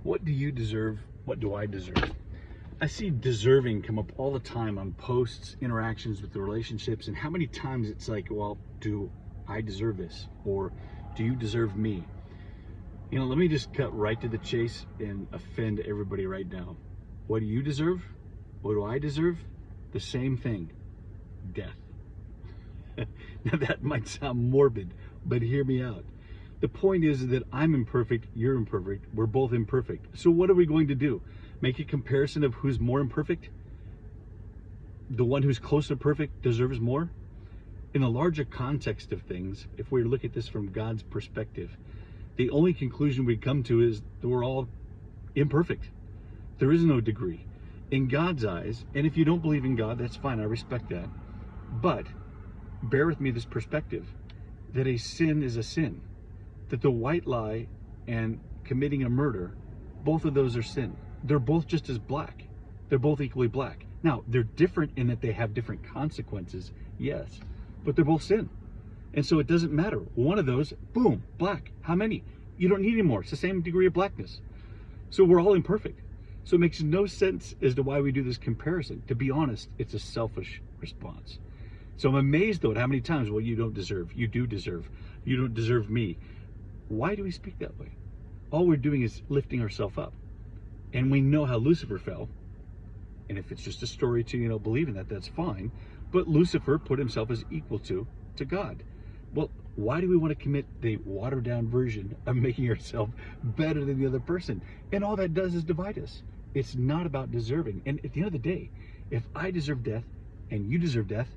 What do you deserve? What do I deserve? I see deserving come up all the time on posts, interactions with the relationships, and how many times it's like, well, do I deserve this? Or do you deserve me? Let me just cut right to the chase and offend everybody right now. What do you deserve? What do I deserve? The same thing, death. Now that might sound morbid, but hear me out. The point is that I'm imperfect, you're imperfect, we're both imperfect. So what are we going to do? Make a comparison of who's more imperfect? The one who's close to perfect deserves more? In a larger context of things, if we look at this from God's perspective, the only conclusion we come to is that we're all imperfect. There is no degree. In God's eyes, and if you don't believe in God, that's fine, I respect that. But bear with me this perspective, that a sin is a sin. That the white lie and committing a murder, both of those are sin. They're both just as black. They're both equally black. Now, they're different in that they have different consequences, yes, but they're both sin. And so it doesn't matter. One of those, boom, black. How many? You don't need any more. It's the same degree of blackness. So we're all imperfect. So it makes no sense as to why we do this comparison. To be honest, it's a selfish response. So I'm amazed though at how many times, well, you don't deserve, you do deserve, you don't deserve me. Why do we speak that way? All we're doing is lifting ourselves up. And we know how Lucifer fell. And if it's just a story to, believe in that, that's fine. But Lucifer put himself as equal to God. Well, why do we want to commit the watered down version of making ourselves better than the other person? And all that does is divide us. It's not about deserving. And at the end of the day, if I deserve death and you deserve death,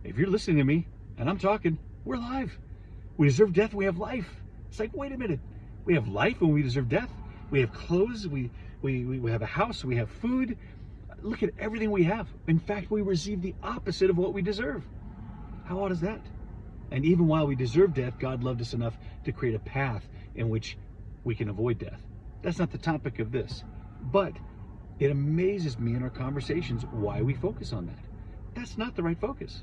if you're listening to me and I'm talking, we're alive. We deserve death, we have life. It's like, wait a minute. We have life and we deserve death. We have clothes, we have a house, we have food. Look at everything we have. In fact, we receive the opposite of what we deserve. How odd is that? And even while we deserve death, God loved us enough to create a path in which we can avoid death. That's not the topic of this. But it amazes me in our conversations why we focus on that. That's not the right focus.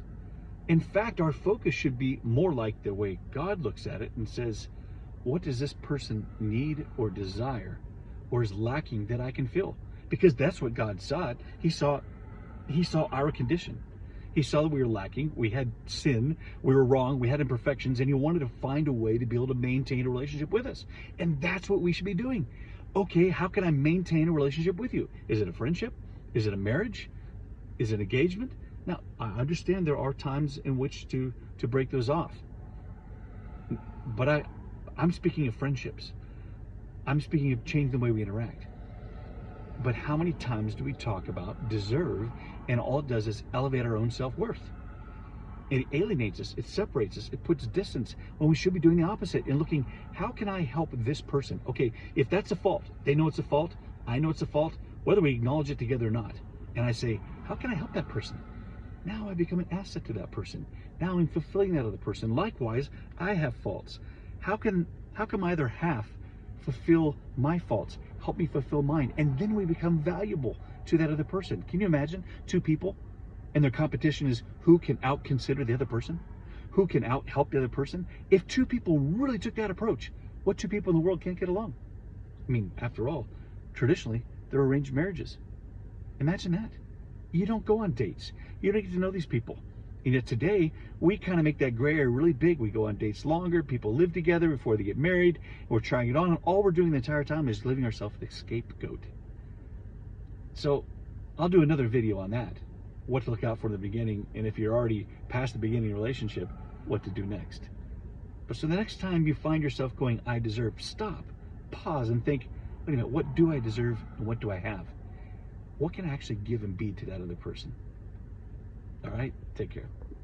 In fact, our focus should be more like the way God looks at it and says, what does this person need or desire or is lacking that I can fill? Because that's what God saw. He saw our condition. He saw that we were lacking, we had sin, we were wrong, we had imperfections, and he wanted to find a way to be able to maintain a relationship with us. And that's what we should be doing. Okay, how can I maintain a relationship with you? Is it a friendship? Is it a marriage? Is it engagement? Now, I understand there are times in which to break those off. But I'm speaking of friendships. I'm speaking of changing the way we interact. But how many times do we talk about deserve, and all it does is elevate our own self-worth? It alienates us, it separates us, it puts distance when we should be doing the opposite and looking, how can I help this person? Okay, if that's a fault, they know it's a fault, I know it's a fault, whether we acknowledge it together or not. And I say, how can I help that person? Now I become an asset to that person. Now I'm fulfilling that other person. Likewise, I have faults. How can my other half fulfill my faults? Help me fulfill mine. And then we become valuable to that other person. Can you imagine two people and their competition is who can out-consider the other person? Who can out-help the other person? If two people really took that approach, what two people in the world can't get along? I mean, after all, traditionally, they're arranged marriages. Imagine that. You don't go on dates. You don't get to know these people. And yet today, we kind of make that gray area really big. We go on dates longer. People live together before they get married. We're trying it on. And all we're doing the entire time is living ourselves the scapegoat. So I'll do another video on that. What to look out for in the beginning. And if you're already past the beginning of the relationship, what to do next. But so the next time you find yourself going, I deserve, stop, pause and think, wait a minute, what do I deserve and what do I have? What can I actually give and be to that other person? All right, take care.